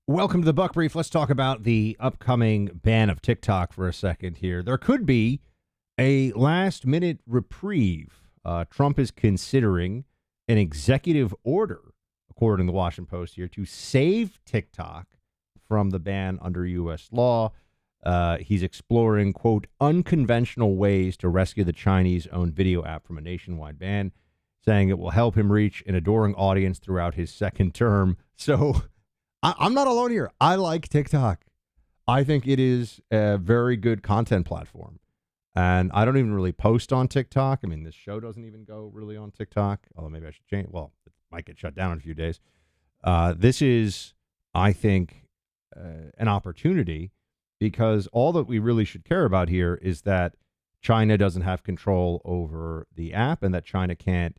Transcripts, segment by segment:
Welcome to the Buck Brief. Let's talk about the upcoming ban of TikTok for a second here. There could be a last-minute reprieve. Trump is considering an executive order, according to the Washington Post here, to save TikTok from the ban under U.S. law. He's exploring, quote, unconventional ways to rescue the Chinese-owned video app from a nationwide ban, saying it will help him reach an adoring audience throughout his second term. So I'm not alone here. I like TikTok. I think it is a very good content platform. And I don't even really post on TikTok. I mean, this show doesn't even go really on TikTok. Although maybe I should change. Well, it might get shut down in a few days. This is, I think, an opportunity, because all that we really should care about here is that China doesn't have control over the app and that China can't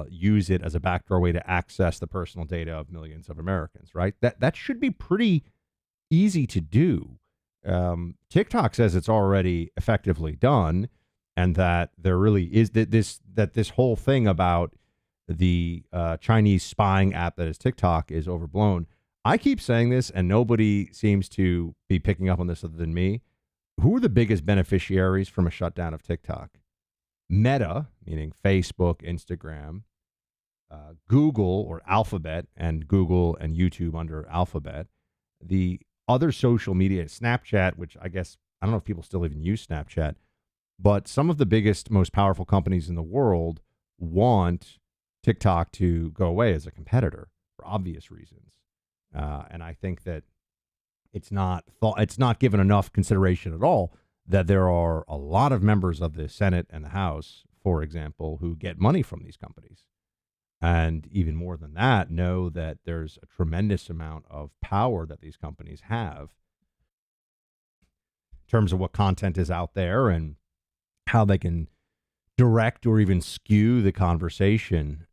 use it as a backdoor way to access the personal data of millions of Americans, right? That should be pretty easy to do. TikTok says it's already effectively done, and that there really is this whole thing about the Chinese spying app that is TikTok is overblown. I keep saying this, and nobody seems to be picking up on this other than me. Who are the biggest beneficiaries from a shutdown of TikTok? Meta, meaning Facebook, Instagram, Google or Alphabet, and Google and YouTube under Alphabet. The other social media, Snapchat, which I guess, I don't know if people still even use Snapchat, but some of the biggest, most powerful companies in the world want TikTok to go away as a competitor for obvious reasons. And I think that it's not given enough consideration at all that there are a lot of members of the Senate and the House, for example, who get money from these companies. And even more than that, know that there's a tremendous amount of power that these companies have in terms of what content is out there and how they can direct or even skew the conversation.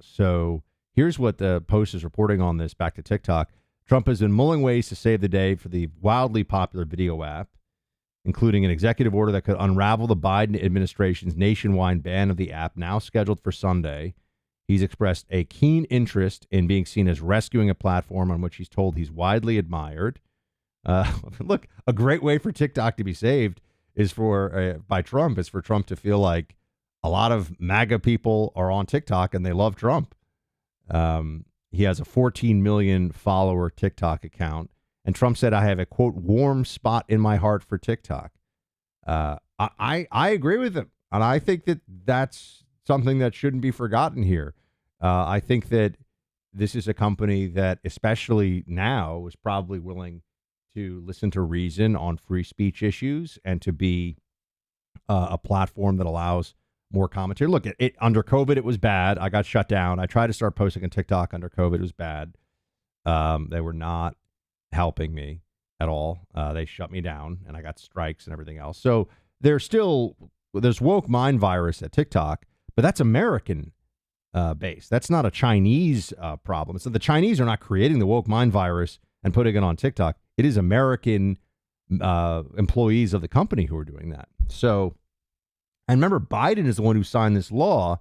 So here's what the Post is reporting on this, back to TikTok. Trump has been mulling ways to save the day for the wildly popular video app, including an executive order that could unravel the Biden administration's nationwide ban of the app, now scheduled for Sunday. He's expressed a keen interest in being seen as rescuing a platform on which he's told he's widely admired. Look, a great way for TikTok to be saved is by Trump is for Trump to feel like a lot of MAGA people are on TikTok and they love Trump. He has a 14 million follower TikTok account. And Trump said, I have a, quote, warm spot in my heart for TikTok. I agree with him. And I think that that's something that shouldn't be forgotten here. I think that this is a company that, especially now, is probably willing to listen to reason on free speech issues and to be a platform that allows more commentary. Look, it under COVID, it was bad. I got shut down. I tried to start posting on TikTok under COVID. It was bad. They were not helping me at all. They shut me down and I got strikes and everything else. So there's woke mind virus at TikTok, but that's American based. That's not a Chinese problem. So the Chinese are not creating the woke mind virus and putting it on TikTok. It is American employees of the company who are doing that. So, and remember, Biden is the one who signed this law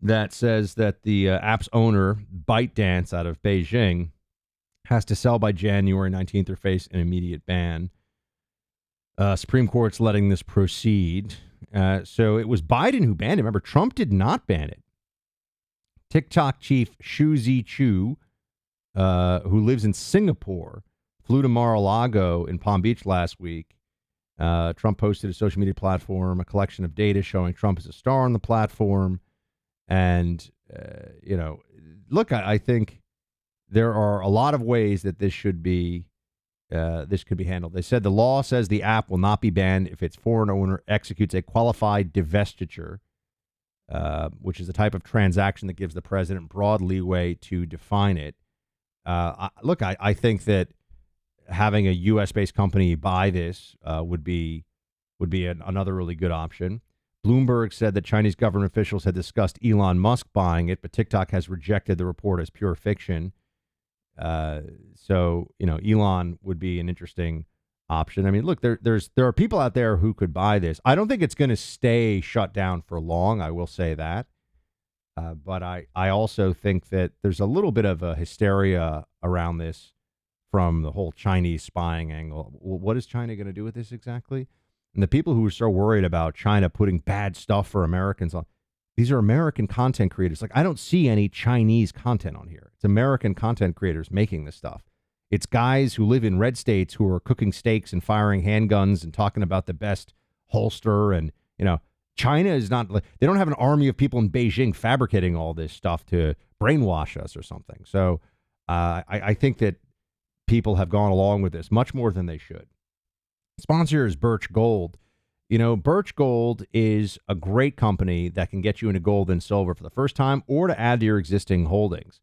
that says that the app's owner, ByteDance out of Beijing, has to sell by January 19th or face an immediate ban. Supreme Court's letting this proceed. So it was Biden who banned it. Remember, Trump did not ban it. TikTok chief Xu Zichu, who lives in Singapore, flew to Mar-a-Lago in Palm Beach last week. Trump posted a social media platform, a collection of data showing Trump as a star on the platform. And, look, I think there are a lot of ways that this could be handled. They said the law says the app will not be banned if its foreign owner executes a qualified divestiture, which is a type of transaction that gives the president broad leeway to define it. I think that having a U.S.-based company buy this would be another really good option. Bloomberg said that Chinese government officials had discussed Elon Musk buying it, but TikTok has rejected the report as pure fiction. So Elon would be an interesting option. I mean, look, there are people out there who could buy this. I don't think it's going to stay shut down for long. I will say that. But I also think that there's a little bit of a hysteria around this from the whole Chinese spying angle. What is China going to do with this exactly? And the people who are so worried about China putting bad stuff for Americans on, these are American content creators. Like, I don't see any Chinese content on here. It's American content creators making this stuff. It's guys who live in red states who are cooking steaks and firing handguns and talking about the best holster. And, China is not, they don't have an army of people in Beijing fabricating all this stuff to brainwash us or something. So I think that people have gone along with this much more than they should. Sponsor is Birch Gold. Birch Gold is a great company that can get you into gold and silver for the first time or to add to your existing holdings,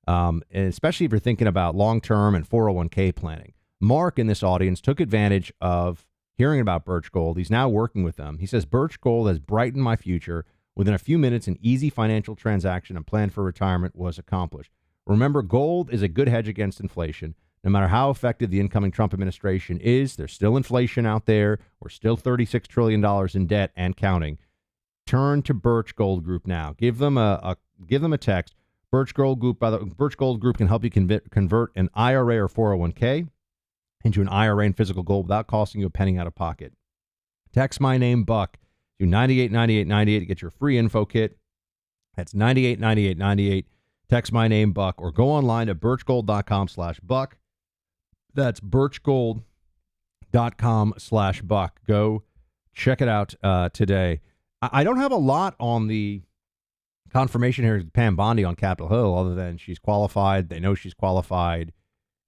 and especially if you're thinking about long-term and 401k planning. Mark in this audience took advantage of hearing about Birch Gold. He's now working with them. He says, Birch Gold has brightened my future. Within a few minutes, an easy financial transaction and plan for retirement was accomplished. Remember, gold is a good hedge against inflation. No matter how effective the incoming Trump administration is, there's still inflation out there. We're still $36 trillion in debt and counting. Turn to Birch Gold Group now. Give them a text. Birch Gold Group, Birch Gold Group can help you convert an IRA or 401k into an IRA in physical gold without costing you a penny out of pocket. Text my name, Buck, to 989898 to get your free info kit. That's 989898. Text my name, Buck, or go online to birchgold.com/Buck. That's birchgold.com/Buck. Go check it out today. I don't have a lot on the confirmation here of Pam Bondi on Capitol Hill other than she's qualified. They know she's qualified.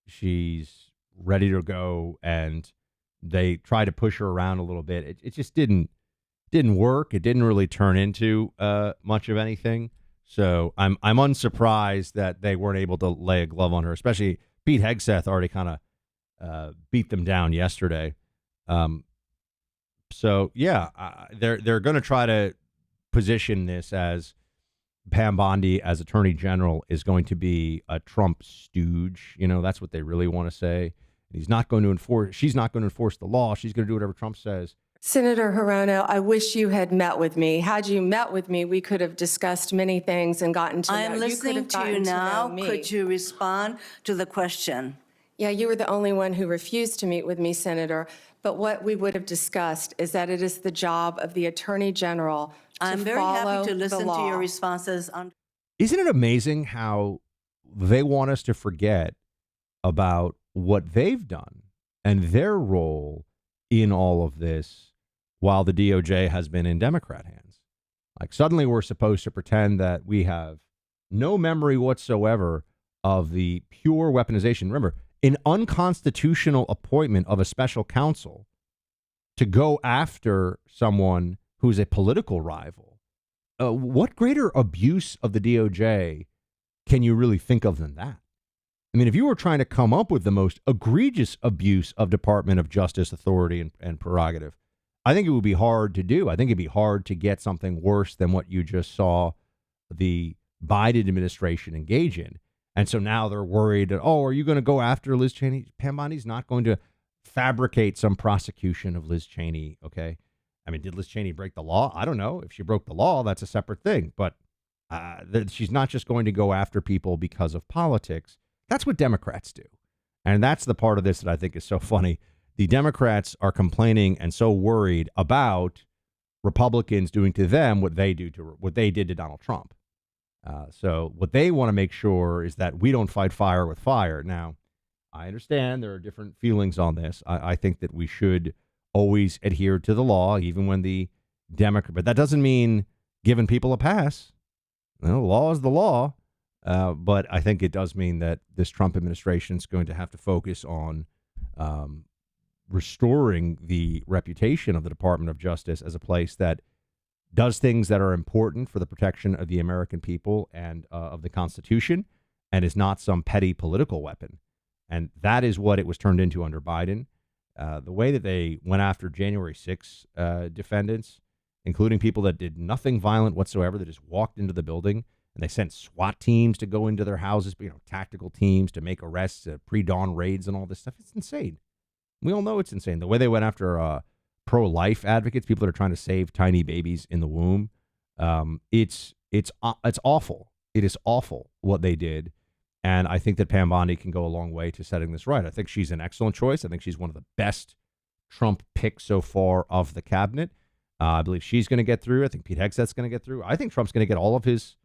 She's ready to go, and they try to push her around a little bit. It just didn't work. It didn't really turn into much of anything. So I'm unsurprised that they weren't able to lay a glove on her, especially Pete Hegseth already kind of beat them down yesterday. So yeah, they're going to try to position this as Pam Bondi as Attorney General is going to be a Trump stooge. That's what they really want to say. She's not going to enforce the law. She's going to do whatever Trump says. Senator Hirono, I wish you had met with me. Had you met with me, we could have discussed many things and gotten to know you. I am listening to you now. Could you respond to the question? Yeah, you were the only one who refused to meet with me, Senator. But what we would have discussed is that it is the job of the Attorney General to I'm very follow happy to listen the law. to your responses. Isn't it amazing how they want us to forget about what they've done and their role in all of this while the DOJ has been in Democrat hands? Like, suddenly we're supposed to pretend that we have no memory whatsoever of the pure weaponization. Remember, an unconstitutional appointment of a special counsel to go after someone who's a political rival. What greater abuse of the DOJ can you really think of than that? I mean, if you were trying to come up with the most egregious abuse of Department of Justice authority and prerogative, I think it would be hard to do. I think it'd be hard to get something worse than what you just saw the Biden administration engage in. And so now they're worried that, are you going to go after Liz Cheney? Pam Bondi's not going to fabricate some prosecution of Liz Cheney, okay? I mean, did Liz Cheney break the law? I don't know. If she broke the law, that's a separate thing. But she's not just going to go after people because of politics. That's what Democrats do. And that's the part of this that I think is so funny. The Democrats are complaining and so worried about Republicans doing to them what they did to Donald Trump. So what they want to make sure is that we don't fight fire with fire. Now, I understand there are different feelings on this. I think that we should always adhere to the law, even when the Democrat. But that doesn't mean giving people a pass. The law is the law. But I think it does mean that this Trump administration is going to have to focus on restoring the reputation of the Department of Justice as a place that does things that are important for the protection of the American people and of the Constitution, and is not some petty political weapon. And that is what it was turned into under Biden. The way that they went after January 6 defendants, including people that did nothing violent whatsoever, that just walked into the building, and they sent SWAT teams to go into their houses, tactical teams to make arrests, pre-dawn raids and all this stuff. It's insane. We all know it's insane. The way they went after pro-life advocates, people that are trying to save tiny babies in the womb, it's awful. It is awful what they did. And I think that Pam Bondi can go a long way to setting this right. I think she's an excellent choice. I think she's one of the best Trump picks so far of the cabinet. I believe she's going to get through. I think Pete Hegseth's going to get through. I think Trump's going to get all of his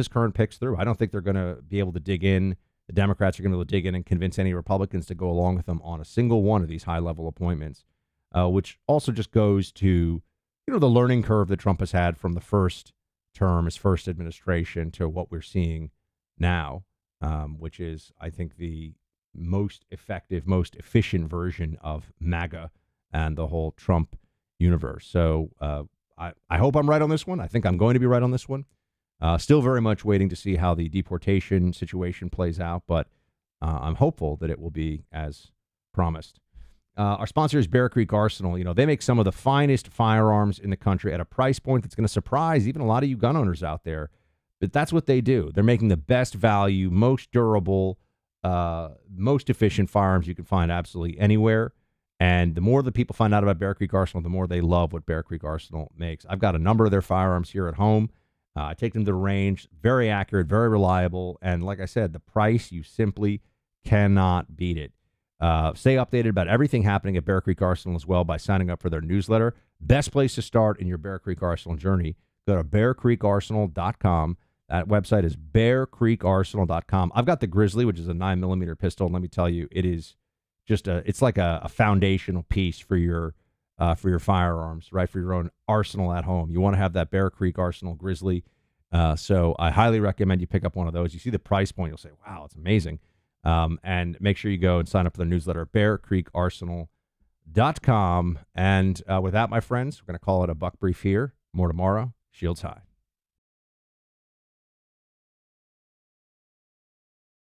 current picks through. I don't think they're going to be able to dig in. The Democrats are going to be able to dig in and convince any Republicans to go along with them on a single one of these high-level appointments, which also just goes to, the learning curve that Trump has had from the first term, his first administration, to what we're seeing now, which is, I think, the most effective, most efficient version of MAGA and the whole Trump universe. So I hope I'm right on this one. I think I'm going to be right on this one. Still very much waiting to see how the deportation situation plays out, but I'm hopeful that it will be as promised. Our sponsor is Bear Creek Arsenal. They make some of the finest firearms in the country at a price point that's going to surprise even a lot of you gun owners out there. But that's what they do. They're making the best value, most durable, most efficient firearms you can find absolutely anywhere. And the more that people find out about Bear Creek Arsenal, the more they love what Bear Creek Arsenal makes. I've got a number of their firearms here at home. I take them to the range. Very accurate, very reliable. And like I said, the price, you simply cannot beat it. Stay updated about everything happening at Bear Creek Arsenal as well by signing up for their newsletter. Best place to start in your Bear Creek Arsenal journey. Go to bearcreekarsenal.com. That website is bearcreekarsenal.com. I've got the Grizzly, which is a 9mm pistol. And let me tell you, it is just it's like a foundational piece for your firearms, right? For your own arsenal at home. You want to have that Bear Creek Arsenal Grizzly. So I highly recommend you pick up one of those. You see the price point, you'll say, wow, it's amazing. And make sure you go and sign up for the newsletter, bearcreekarsenal.com. And with that, my friends, we're going to call it a Buck Brief here. More tomorrow. Shields high.